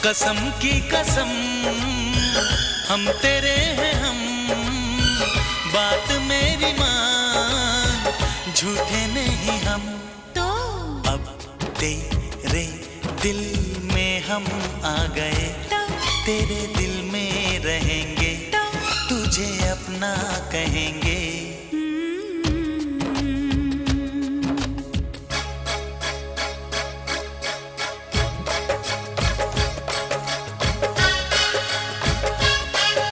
कसम की कसम हम तेरे हैं हम, बात मेरी मान, झूठे नहीं हम। तो अब तेरे दिल में हम आ गए, तेरे दिल में रहेंगे, तुझे अपना कहेंगे।